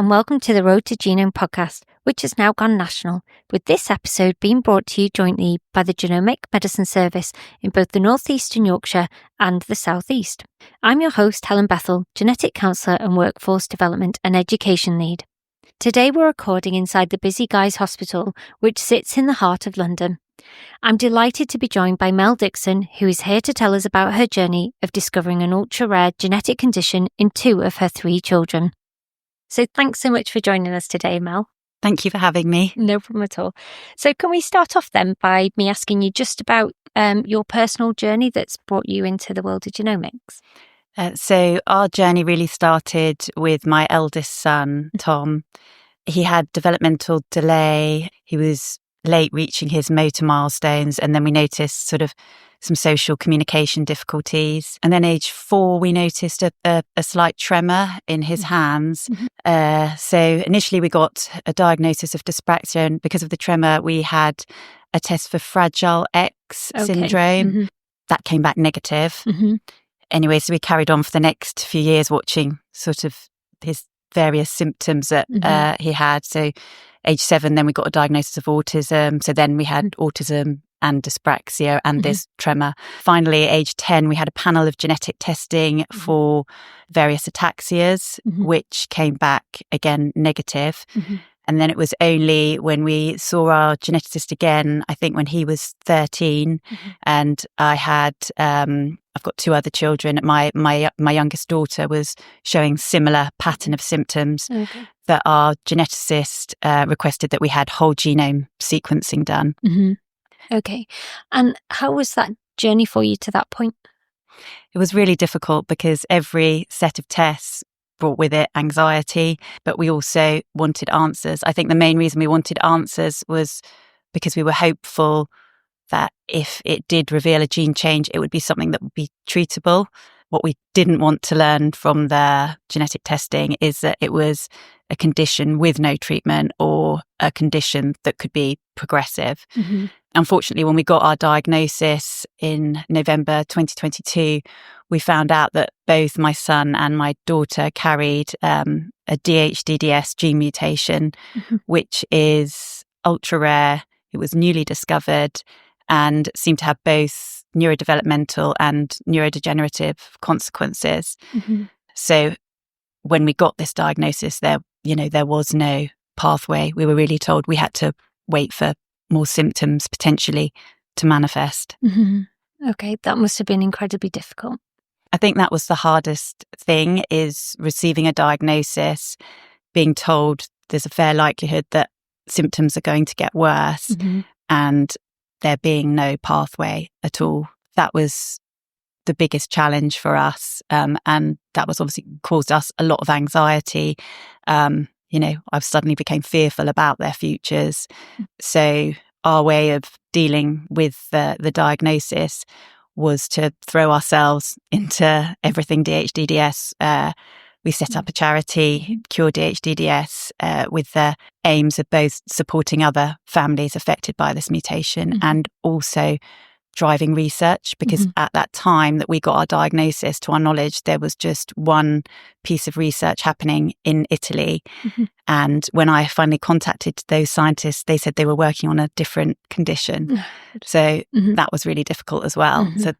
and welcome to the Road to Genome podcast, which has now gone national, with this episode being brought to you jointly by the Genomic Medicine Service in both the North Eastern Yorkshire and the South East. I'm your host, Helen Bethel, Genetic Counsellor and Workforce Development and Education Lead. Today we're recording inside the busy Guy's Hospital, which sits in the heart of London. I'm delighted to be joined by Mel Dixon, who is here to tell us about her journey of discovering an ultra-rare genetic condition in 2 of her 3 children. So thanks so much for joining us today, Mel. Thank you for having me. No problem at all. So can we start off then by me asking you just about your personal journey that's brought you into the world of genomics? So our journey really started with my eldest son, Tom. He had developmental delay. He was late reaching his motor milestones, and then we noticed sort of some social communication difficulties. And then age 4, we noticed a slight tremor in his hands. So initially we got a diagnosis of dyspraxia, and because of the tremor, we had a test for Fragile X syndrome. That came back negative. Anyway, so we carried on for the next few years watching sort of his various symptoms that he had. So age 7, then we got a diagnosis of autism. So then we had autism and dyspraxia and this tremor. Finally, age 10, we had a panel of genetic testing for various ataxias, which came back again negative. And then it was only when we saw our geneticist again, I think when he was 13, and I had, I've got 2 other children. My youngest daughter was showing similar pattern of symptoms that our geneticist requested that we had whole genome sequencing done. Okay. And how was that journey for you to that point? It was really difficult because every set of tests brought with it anxiety, but we also wanted answers. I think the main reason we wanted answers was because we were hopeful that if it did reveal a gene change, it would be something that would be treatable. What we didn't want to learn from the genetic testing is that it was a condition with no treatment or a condition that could be progressive. Unfortunately, when we got our diagnosis in November 2022, we found out that both my son and my daughter carried a DHDDS gene mutation, which is ultra rare. It was newly discovered and seemed to have both neurodevelopmental and neurodegenerative consequences. So when we got this diagnosis, there was no pathway. We were really told we had to wait for more symptoms potentially to manifest. Okay, that must have been incredibly difficult. I think that was the hardest thing, is receiving a diagnosis, being told there's a fair likelihood that symptoms are going to get worse, and there being no pathway at all. That was the biggest challenge for us, and that was obviously caused us a lot of anxiety. I've suddenly became fearful about their futures. So our way of dealing with the diagnosis was to throw ourselves into everything DHDDS. We set up a charity, Cure DHDDS, with the aims of both supporting other families affected by this mutation and also driving research, because at that time that we got our diagnosis, to our knowledge, there was just one piece of research happening in Italy. And when I finally contacted those scientists, they said they were working on a different condition. So that was really difficult as well. So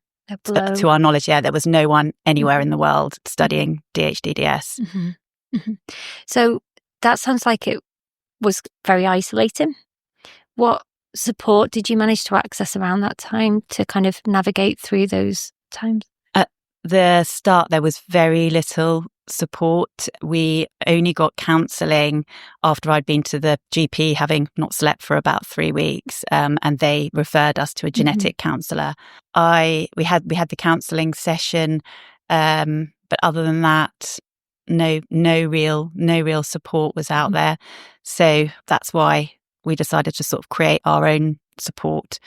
to our knowledge, there was no one anywhere in the world studying DHDDS. So that sounds like it was very isolating. What support did you manage to access around that time to kind of navigate through those times? At the start, there was very little support. We only got counselling after I'd been to the GP, having not slept for about 3 weeks, and they referred us to a genetic counsellor. We had the counselling session, but other than that, no real support was out there. So that's why we decided to sort of create our own support,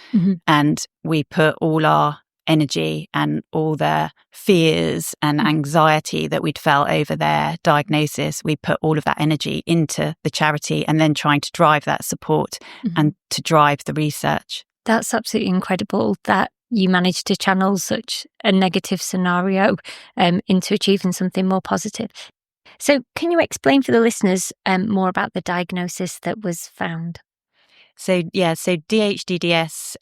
and we put all our energy and all the fears and anxiety that we'd felt over their diagnosis. We put all of that energy into the charity and then trying to drive that support and to drive the research. That's absolutely incredible that you managed to channel such a negative scenario into achieving something more positive. So can you explain for the listeners more about the diagnosis that was found? So DHDDS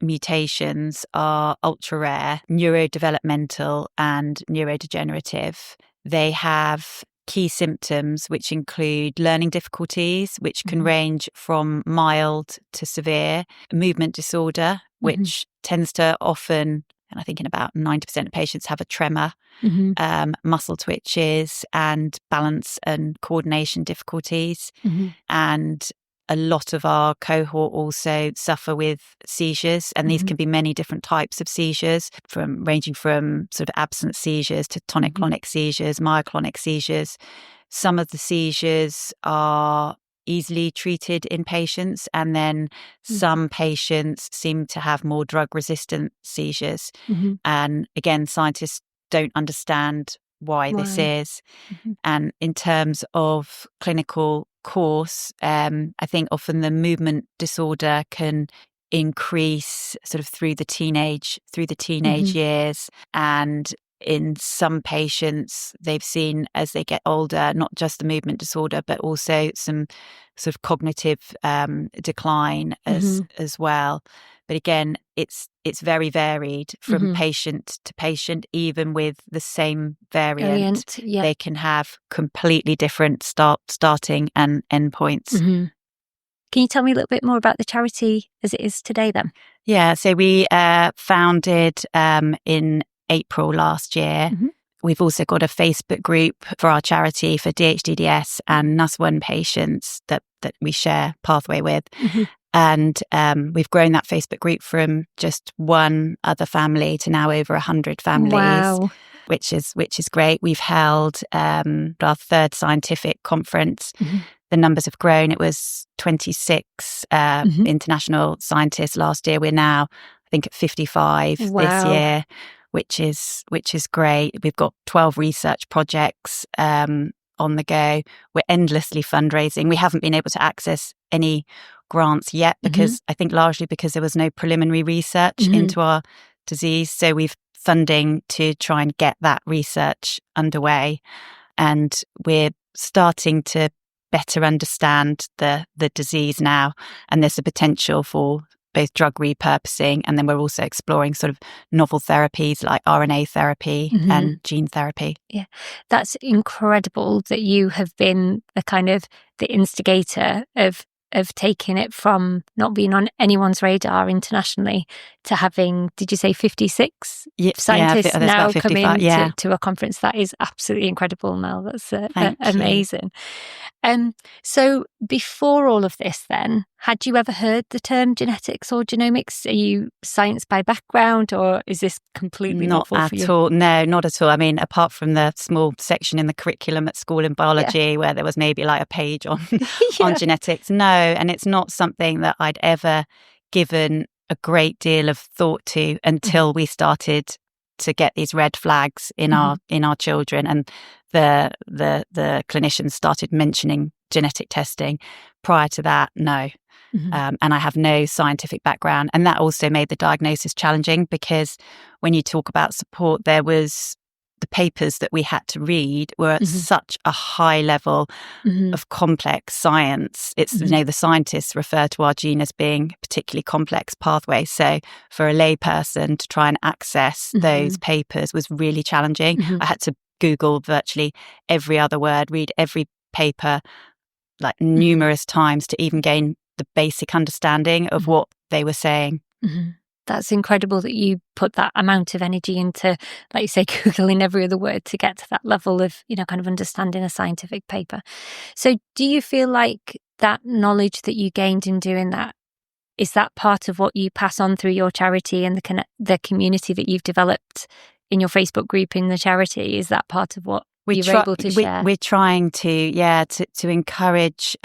mutations are ultra rare, neurodevelopmental and neurodegenerative. They have key symptoms which include learning difficulties, which can range from mild to severe, movement disorder, which tends to often, and I think in about 90% of patients, have a tremor, muscle twitches and balance and coordination difficulties. And a lot of our cohort also suffer with seizures, and these can be many different types of seizures, ranging from sort of absence seizures to tonic-clonic seizures, myoclonic seizures. Some of the seizures are easily treated in patients, and then some patients seem to have more drug-resistant seizures. And again, scientists don't understand why this is. And in terms of clinical course, I think often the movement disorder can increase sort of through the teenage years. And in some patients, they've seen as they get older, not just the movement disorder, but also some sort of cognitive decline as well. But again, it's very varied from patient to patient. Even with the same variant, they can have completely different starting and endpoints. Can you tell me a little bit more about the charity as it is today then? Yeah, so we founded in April last year. We've also got a Facebook group for our charity for DHDDS and NUS1 patients that we share pathway with. And we've grown that Facebook group from just one other family to now over 100 families, which is great. We've held our third scientific conference. The numbers have grown. It was 26 international scientists last year. We're now, I think, at 55 this year, which is great. We've got 12 research projects on the go. We're endlessly fundraising. We haven't been able to access any grants yet because I think largely because there was no preliminary research into our disease. So we've funding to try and get that research underway. And we're starting to better understand the disease now. And there's a potential for both drug repurposing, and then we're also exploring sort of novel therapies like RNA therapy and gene therapy. Yeah, that's incredible that you have been the instigator of taking it from not being on anyone's radar internationally to having, did you say 56 scientists now coming to a conference? That is absolutely incredible, Mel. That's amazing. So before all of this then, had you ever heard the term genetics or genomics? Are you science by background, or is this completely novel for you? Not at all. No, not at all. I mean, apart from the small section in the curriculum at school in biology where there was maybe like a page on on genetics. No, and it's not something that I'd ever given a great deal of thought to until we started to get these red flags in our children, and the clinicians started mentioning genetic testing. Prior to that, no. And I have no scientific background, and that also made the diagnosis challenging because when you talk about support, there was the papers that we had to read were at such a high level of complex science. It's the scientists refer to our gene as being a particularly complex pathway. So for a lay person to try and access those papers was really challenging. I had to Google virtually every other word, read every paper like numerous times to even gain the basic understanding of what they were saying. That's incredible that you put that amount of energy into, like you say, Googling every other word to get to that level of, kind of understanding a scientific paper. So do you feel like that knowledge that you gained in doing that, is that part of what you pass on through your charity and the community that you've developed in your Facebook group in the charity? Is that part of what you're able to share? We're trying to encourage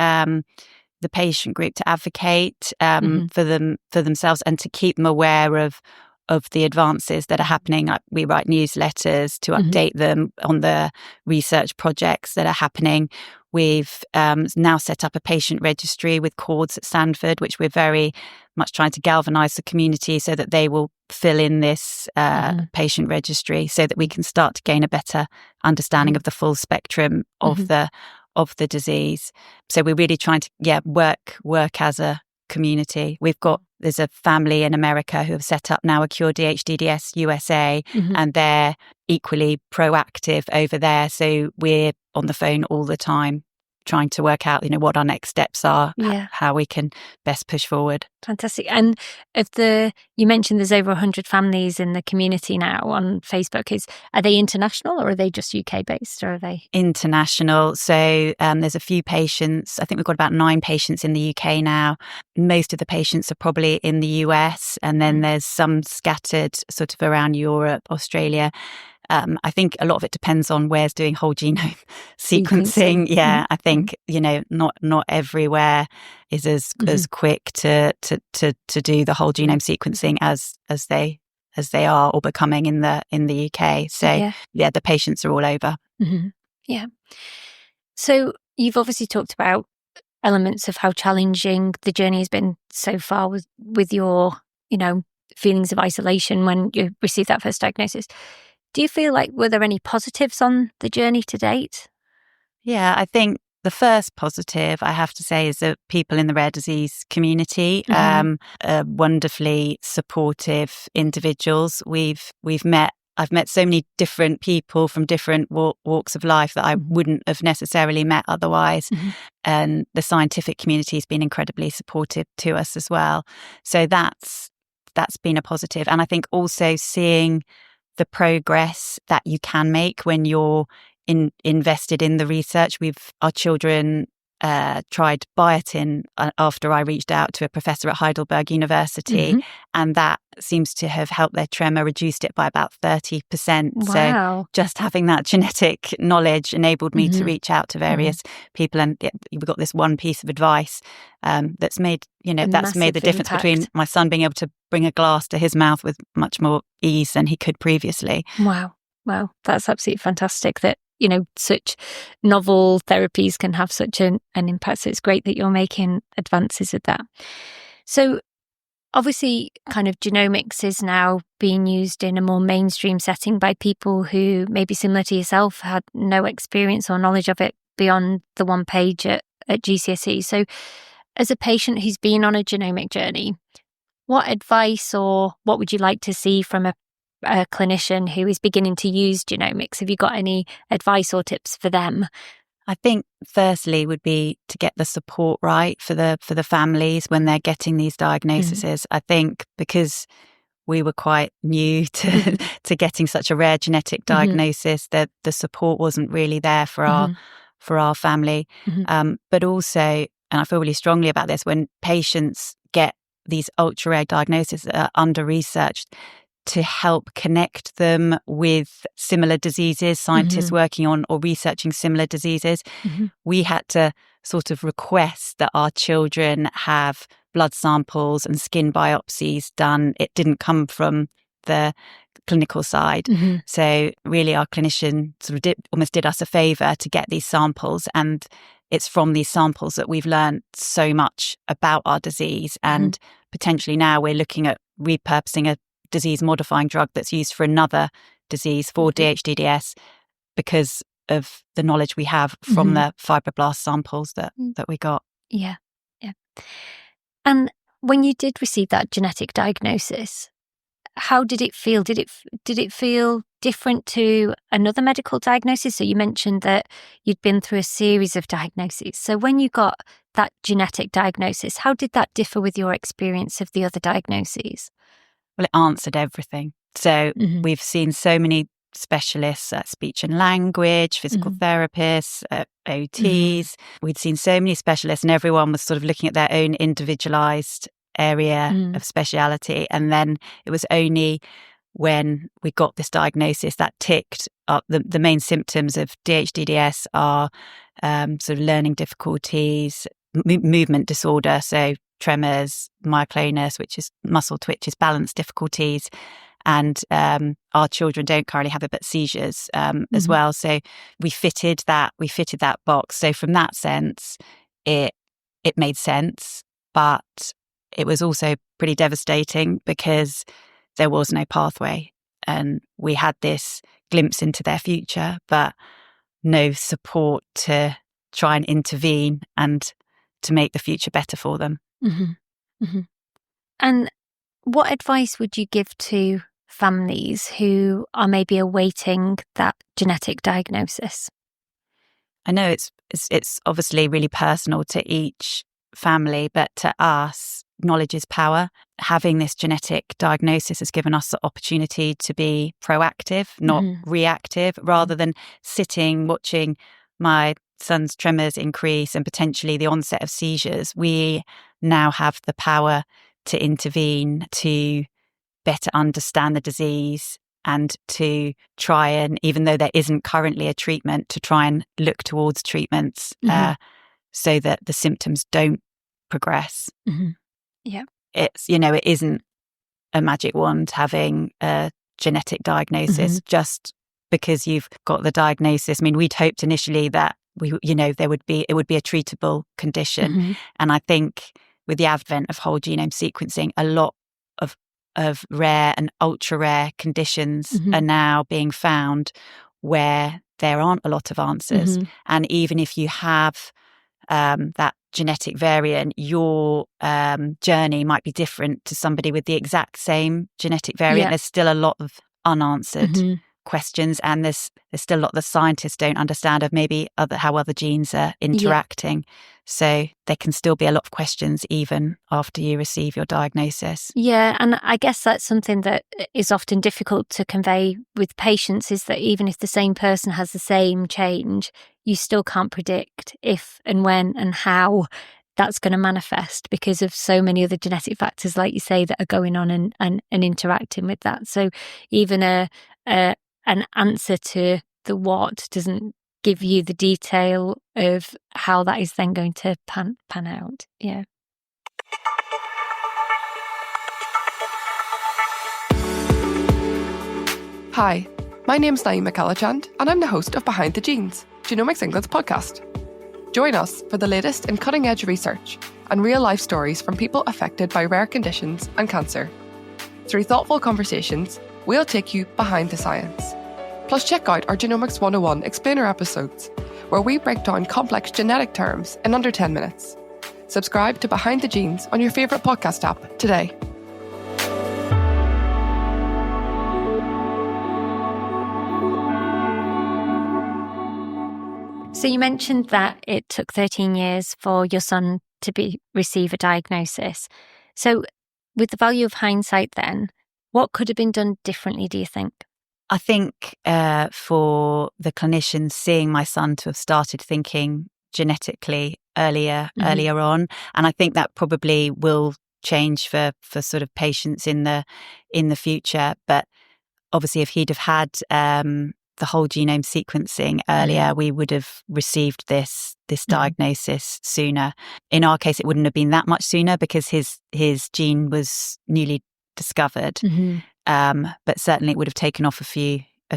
the patient group to advocate for themselves and to keep them aware of the advances that are happening. We write newsletters to update them on the research projects that are happening. We've now set up a patient registry with Cords at Stanford, which we're very much trying to galvanise the community so that they will fill in this patient registry so that we can start to gain a better understanding of the full spectrum of the disease. So we're really trying to work as a community. There's a family in America who have set up now a Cure DHDDS USA, and they're equally proactive over there. So we're on the phone all the time trying to work out, what our next steps are, how we can best push forward. Fantastic. And you mentioned there's over 100 families in the community now on Facebook. Are they international, or are they just UK based, or are they international? So there's a few patients. I think we've got about 9 patients in the UK now. Most of the patients are probably in the US, and then there's some scattered sort of around Europe, Australia. I think a lot of it depends on where's doing whole genome sequencing. Yeah, I think not everywhere is as quick to do the whole genome sequencing as they are or becoming in the UK. So the patients are all over. Yeah. So you've obviously talked about elements of how challenging the journey has been so far with your feelings of isolation when you received that first diagnosis. Do you feel like, were there any positives on the journey to date? Yeah, I think the first positive, I have to say, is that people in the rare disease community are wonderfully supportive individuals. I've met so many different people from different walks of life that I wouldn't have necessarily met otherwise. And the scientific community has been incredibly supportive to us as well. So that's been a positive. And I think also seeing the progress that you can make when you're invested in the research. Our children tried biotin after I reached out to a professor at Heidelberg University, and that seems to have helped their tremor, reduced it by about 30%. Wow. So just having that genetic knowledge enabled me to reach out to various people, and we've got this one piece of advice that's made the difference between my son being able to bring a glass to his mouth with much more ease than he could previously. Wow, that's absolutely fantastic that such novel therapies can have such an impact. So it's great that you're making advances with that. So obviously, kind of genomics is now being used in a more mainstream setting by people who, maybe similar to yourself, had no experience or knowledge of it beyond the one page at GCSE. So as a patient who's been on a genomic journey, what advice or what would you like to see from a clinician who is beginning to use genomics? Have you got any advice or tips for them? I think firstly would be to get the support right for the families when they're getting these diagnoses. I think because we were quite new to getting such a rare genetic diagnosis, that the support wasn't really there for our family. But also, and I feel really strongly about this, when patients get these ultra rare diagnoses that are under researched, to help connect them with similar diseases, scientists working on or researching similar diseases. We had to sort of request that our children have blood samples and skin biopsies done. It didn't come from the clinical side. So really our clinician sort of almost did us a favour to get these samples, and it's from these samples that we've learned so much about our disease. And potentially now we're looking at repurposing a disease-modifying drug that's used for another disease, for DHDDS, because of the knowledge we have from the fibroblast samples that we got. Yeah. And when you did receive that genetic diagnosis, how did it feel? Did it feel different to another medical diagnosis? So you mentioned that you'd been through a series of diagnoses. So when you got that genetic diagnosis, how did that differ with your experience of the other diagnoses? Well, it answered everything. So we've seen so many specialists, speech and language, physical therapists, OTs. We'd seen so many specialists, and everyone was sort of looking at their own individualized area of speciality. And then it was only when we got this diagnosis that ticked up. The main symptoms of DHDDS are sort of learning difficulties, movement disorder, so tremors, myoclonus, which is muscle twitches, balance difficulties, and our children don't currently have it, but seizures as well. So we fitted that box. So from that sense, it made sense, but it was also pretty devastating because there was no pathway. And we had this glimpse into their future, but no support to try and intervene and to make the future better for them. Mm-hmm. Mm-hmm. And what advice would you give to families who are maybe awaiting that genetic diagnosis? I know it's obviously really personal to each family, but to us, knowledge is power. Having this genetic diagnosis has given us the opportunity to be proactive, not reactive, rather than sitting, watching my son's tremors increase and potentially the onset of seizures. We now have the power to intervene, to better understand the disease, and to try and, even though there isn't currently a treatment, to try and look towards treatments so that the symptoms don't progress. Yeah. It's, it isn't a magic wand having a genetic diagnosis just because you've got the diagnosis. I mean, we'd hoped initially that it would be a treatable condition. And I think with the advent of whole genome sequencing, a lot of rare and ultra rare conditions are now being found where there aren't a lot of answers. And even if you have that genetic variant, your journey might be different to somebody with the exact same genetic variant. There's still a lot of unanswered questions, and there's still a lot that scientists don't understand of maybe how other genes are interacting. So there can still be a lot of questions even after you receive your diagnosis. Yeah, and I guess that's something that is often difficult to convey with patients, is that even if the same person has the same change, you still can't predict if and when and how that's going to manifest because of so many other genetic factors, like you say, that are going on and interacting with that. So even an answer to the what doesn't give you the detail of how that is then going to pan out. Yeah. Hi, my name's Naima Kalachand, and I'm the host of Behind the Genes, Genomics England's podcast. Join us for the latest in cutting-edge research and real-life stories from people affected by rare conditions and cancer. Through thoughtful conversations, we'll take you behind the science. Plus, check out our Genomics 101 explainer episodes, where we break down complex genetic terms in under 10 minutes. Subscribe to Behind the Genes on your favourite podcast app today. So you mentioned that it took 13 years for your son to receive a diagnosis. So with the value of hindsight then, what could have been done differently, do you think? I think for the clinicians, seeing my son to have started thinking genetically earlier on, and I think that probably will change for sort of patients in the future. But obviously, if he'd have had the whole genome sequencing earlier, we would have received this diagnosis sooner. In our case, it wouldn't have been that much sooner because his gene was newly discovered. But certainly it would have taken off a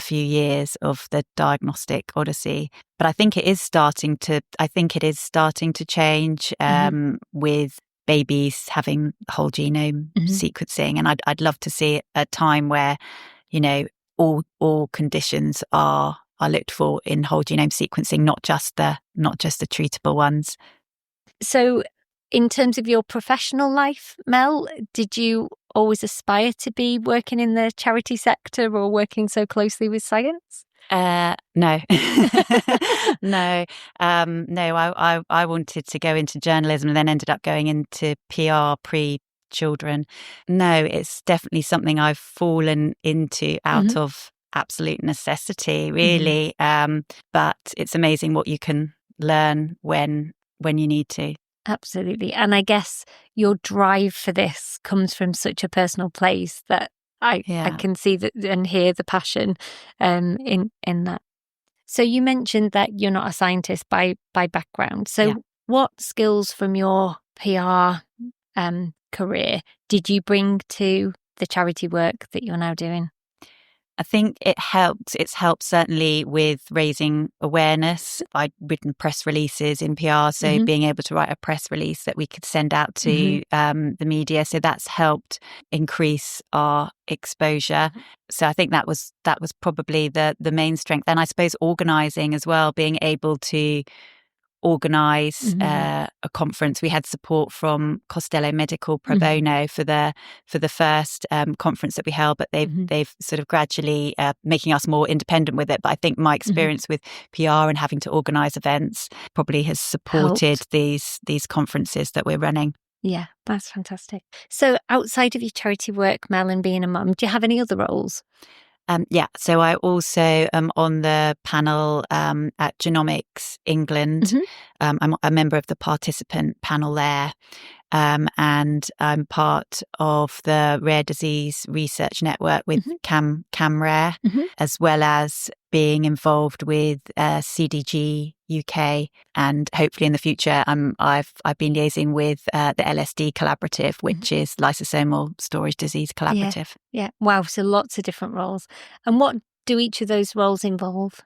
few years of the diagnostic odyssey. But I think it is starting to change with babies having whole genome sequencing. And I'd love to see a time where, all conditions are looked for in whole genome sequencing, not just the treatable ones. So in terms of your professional life, Mel, did you always aspire to be working in the charity sector or working so closely with science? No. No. I wanted to go into journalism and then ended up going into PR pre-children. No, it's definitely something I've fallen into out of absolute necessity, really. But it's amazing what you can learn when you need to. Absolutely. And I guess your drive for this comes from such a personal place that I can see that and hear the passion in that. So you mentioned that you're not a scientist by background. So what skills from your PR career did you bring to the charity work that you're now doing? I think it's helped certainly with raising awareness. I'd written press releases in PR, so being able to write a press release that we could send out to the media. So that's helped increase our exposure. So I think that was probably the main strength. And I suppose organising as well, being able to organise a conference. We had support from Costello Medical Pro Bono for the first conference that we held, but they've sort of gradually making us more independent with it. But I think my experience with PR and having to organise events probably has supported these conferences that we're running. Yeah, that's fantastic. So outside of your charity work, Mel, and being a mum, do you have any other roles? So I also am on the panel at Genomics England. I'm a member of the participant panel there, and I'm part of the Rare Disease Research Network with CamRare, as well as being involved with CDG UK, and hopefully in the future I've been liaising with the LSD Collaborative, which is Lysosomal Storage Disease Collaborative. Yeah. Wow, so lots of different roles. And what do each of those roles involve?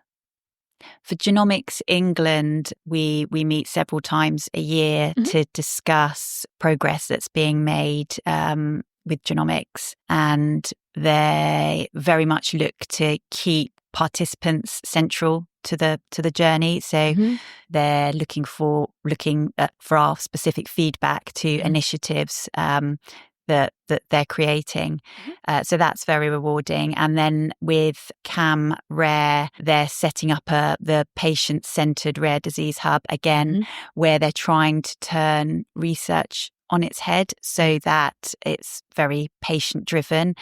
For Genomics England, we meet several times a year to discuss progress that's being made with genomics, and they very much look to keep participants central to the journey. So they're looking for our specific feedback to initiatives that they're creating. So that's very rewarding. And then with CamRare, they're setting up the patient-centered rare disease hub again, where they're trying to turn research on its head so that it's very patient-driven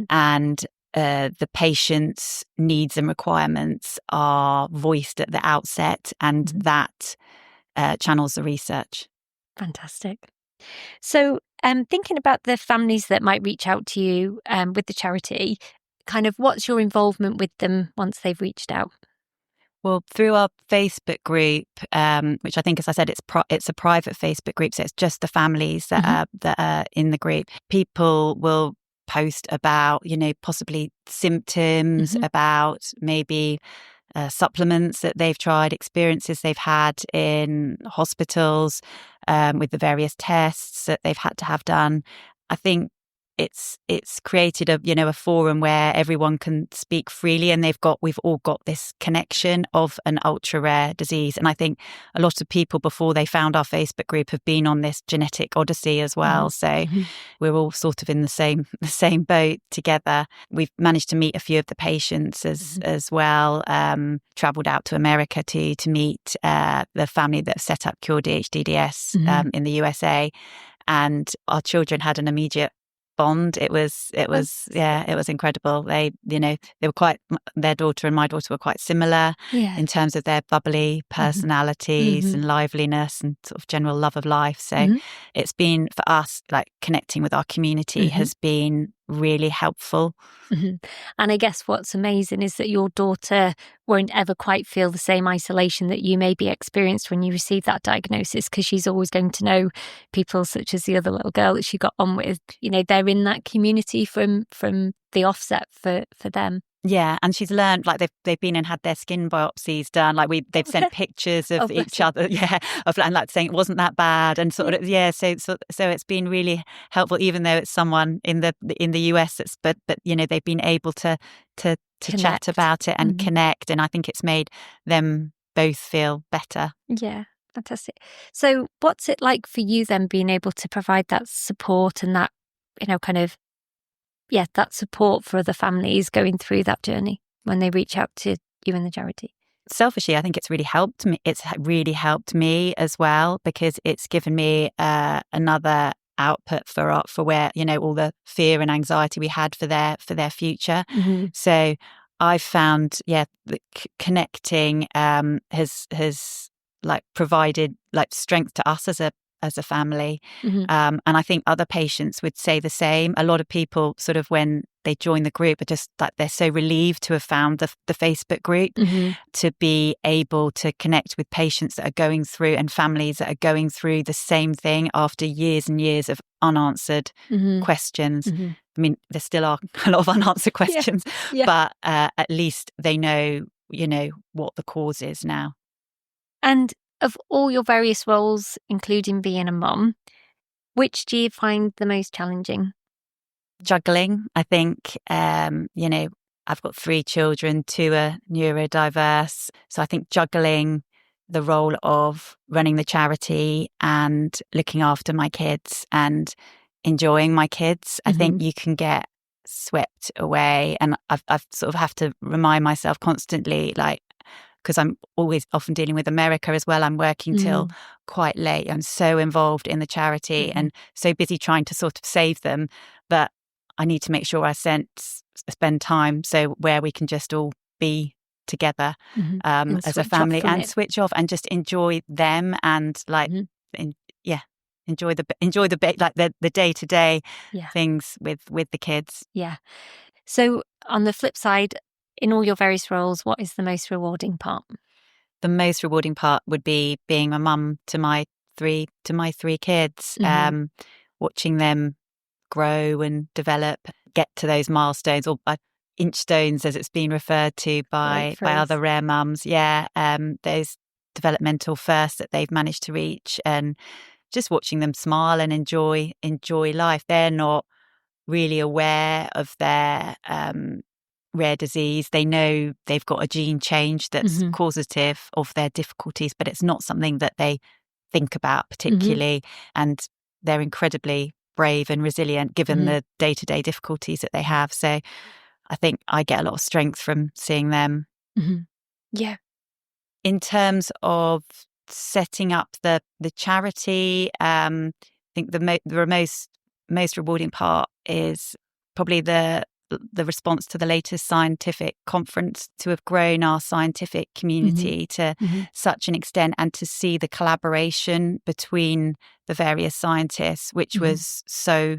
and the patient's needs and requirements are voiced at the outset, and that channels the research. Fantastic. So thinking about the families that might reach out to you with the charity, kind of what's your involvement with them once they've reached out? Well, through our Facebook group, which I think, as I said, it's a private Facebook group, so it's just the families that are in the group. People will post about, possibly symptoms, about maybe supplements that they've tried, experiences they've had in hospitals with the various tests that they've had to have done. I think it's created a forum where everyone can speak freely, and we've all got this connection of an ultra rare disease. And I think a lot of people before they found our Facebook group have been on this genetic odyssey as well. So we're all sort of in the same boat together. We've managed to meet a few of the patients as well. Travelled out to America to meet the family that set up Cure DHDDS in the USA, and our children had an immediate bond. It was incredible. They were quite, their daughter and my daughter were quite similar in terms of their bubbly personalities and liveliness and sort of general love of life. So it's been, for us, like connecting with our community has been really helpful. And I guess what's amazing is that your daughter won't ever quite feel the same isolation that you maybe experienced when you received that diagnosis, because she's always going to know people such as the other little girl that she got on with. They're in that community from the offset for them. Yeah, and she's learned, like they've been and had their skin biopsies done. Like they've sent pictures of each other, and like saying it wasn't that bad, and sort of So it's been really helpful, even though it's someone in the US. But they've been able to chat about it and connect, and I think it's made them both feel better. Yeah. Fantastic. So what's it like for you then, being able to provide that support and that, that support for other families going through that journey when they reach out to you in the charity? Selfishly, I think it's really helped me. It's really helped me as well, because it's given me another output for where all the fear and anxiety we had for their future. So I've found that connecting has like provided like strength to us as as a family. Mm-hmm. And I think other patients would say the same. A lot of people sort of when they join the group are just like they're so relieved to have found the Facebook group, Mm-hmm. to be able to connect with patients that are going through and families that are going through the same thing after years and years of unanswered Mm-hmm. questions. Mm-hmm. I mean, there still are a lot of unanswered questions, Yeah. but at least they know, what the cause is now. And of all your various roles, including being a mum, which do you find the most challenging? Juggling, I think, I've got 3 children, 2 are neurodiverse. So I think juggling the role of running the charity and looking after my kids and enjoying my kids, I think you can get swept away. And I've sort of have to remind myself constantly, like, because I'm always often dealing with America as well. I'm working till quite late. I'm so involved in the charity and so busy trying to sort of save them that I need to make sure I spend time so where we can just all be together as a family and switch off and just enjoy them and like enjoy the day-to-day things with the kids. Yeah. So on the flip side, in all your various roles, what is the most rewarding part? The most rewarding part would be being a mum to my three kids, watching them grow and develop, get to those milestones or inch stones, as it's been referred to by other rare mums. Those developmental firsts that they've managed to reach, and just watching them smile and enjoy life. They're not really aware of their rare disease. They know they've got a gene change that's causative of their difficulties, but it's not something that they think about particularly. And they're incredibly brave and resilient given the day-to-day difficulties that they have. So I think I get a lot of strength from seeing them. Yeah. In terms of setting up the charity, I think the most rewarding part is probably the response to the latest scientific conference, to have grown our scientific community to such an extent and to see the collaboration between the various scientists, which was so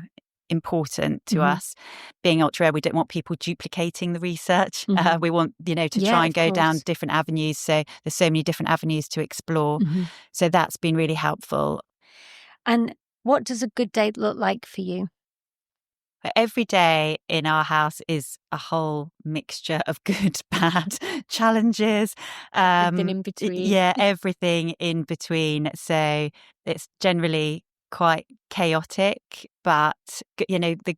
important to us. Being ultra rare, we don't want people duplicating the research. We want, to try and go down different avenues. So there's so many different avenues to explore. So that's been really helpful. And what does a good day look like for you? Every day in our house is a whole mixture of good, bad, challenges. Everything in between. Yeah, everything in between. So it's generally quite chaotic, but the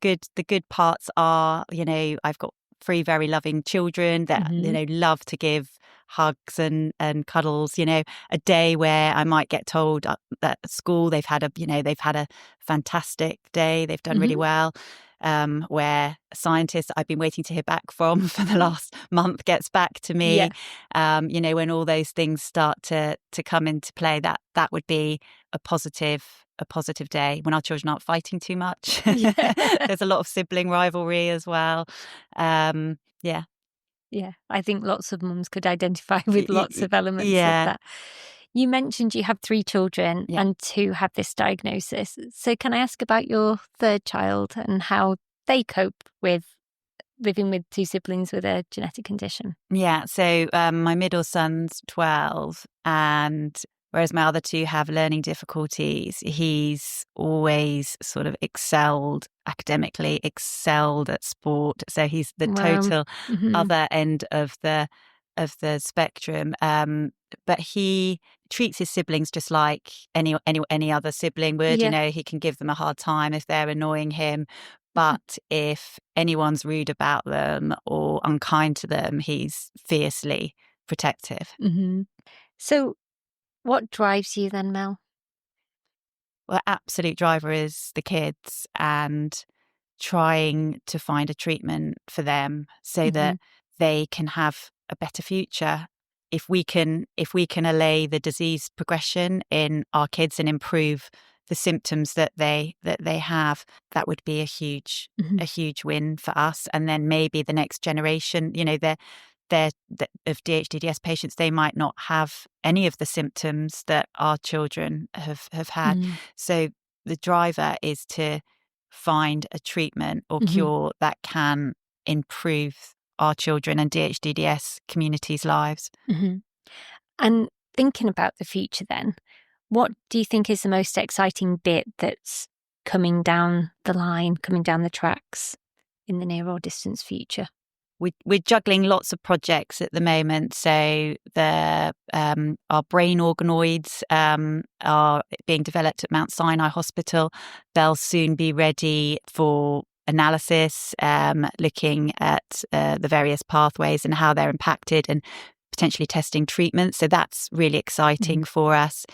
good parts are, I've got 3 very loving children that love to give hugs and cuddles. A day where I might get told that at school they've had a fantastic day, they've done really well. Where a scientist I've been waiting to hear back from for the last month gets back to me. When all those things start to come into play, that would be a positive day when our children aren't fighting too much. There's a lot of sibling rivalry as well. Yeah, I think lots of mums could identify with lots of elements of that. You mentioned you have 3 children and 2 have this diagnosis. So can I ask about your 3rd child and how they cope with living with 2 siblings with a genetic condition? Yeah, so my middle son's 12, and whereas my other 2 have learning difficulties, he's always sort of excelled academically, excelled at sport. So he's the total other end of the spectrum. But he treats his siblings just like any other sibling would. He can give them a hard time if they're annoying him. But if anyone's rude about them or unkind to them, he's fiercely protective. So what drives you then, Mel? Well, absolute driver is the kids and trying to find a treatment for them so that they can have a better future. If we can allay the disease progression in our kids and improve the symptoms that they have, that would be a huge win for us. And then maybe the next generation, of DHDDS patients, they might not have any of the symptoms that our children have had. So the driver is to find a treatment or cure that can improve our children and DHDDS communities' lives. And thinking about the future then, what do you think is the most exciting bit that's coming down the line, coming down the tracks in the near or distant future? We're juggling lots of projects at the moment. So our brain organoids are being developed at Mount Sinai Hospital. They'll soon be ready for analysis, looking at the various pathways and how they're impacted and potentially testing treatments. So that's really exciting for us.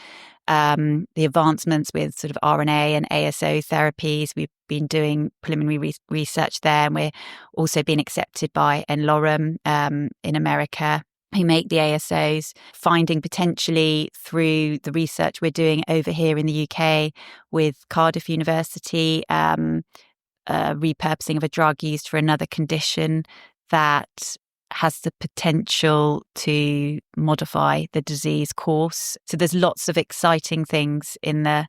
The advancements with sort of RNA and ASO therapies, we've been doing preliminary research there, and we're also being accepted by Enlorum in America, who make the ASOs, finding potentially through the research we're doing over here in the UK with Cardiff University, repurposing of a drug used for another condition that has the potential to modify the disease course. So there's lots of exciting things in the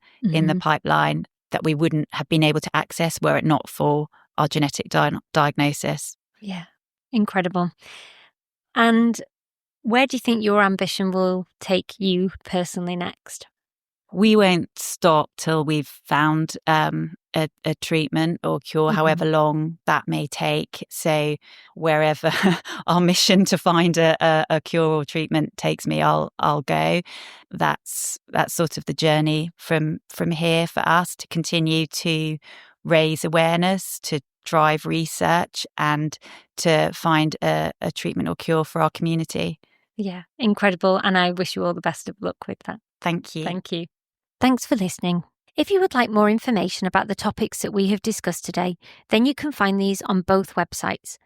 pipeline that we wouldn't have been able to access were it not for our genetic diagnosis. Yeah, incredible. And where do you think your ambition will take you personally next? We won't stop till we've found a treatment or cure, however long that may take. So wherever our mission to find a cure or treatment takes me, I'll go. That's sort of the journey from here for us, to continue to raise awareness, to drive research, and to find a treatment or cure for our community. Yeah, incredible. And I wish you all the best of luck with that. Thank you. Thank you. Thanks for listening. If you would like more information about the topics that we have discussed today, then you can find these on both websites,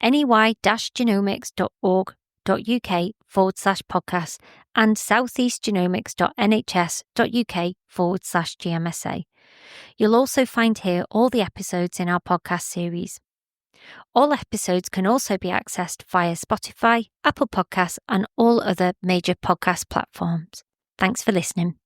ney-genomics.org.uk/podcast and southeastgenomics.nhs.uk/GMSA. You'll also find here all the episodes in our podcast series. All episodes can also be accessed via Spotify, Apple Podcasts, and all other major podcast platforms. Thanks for listening.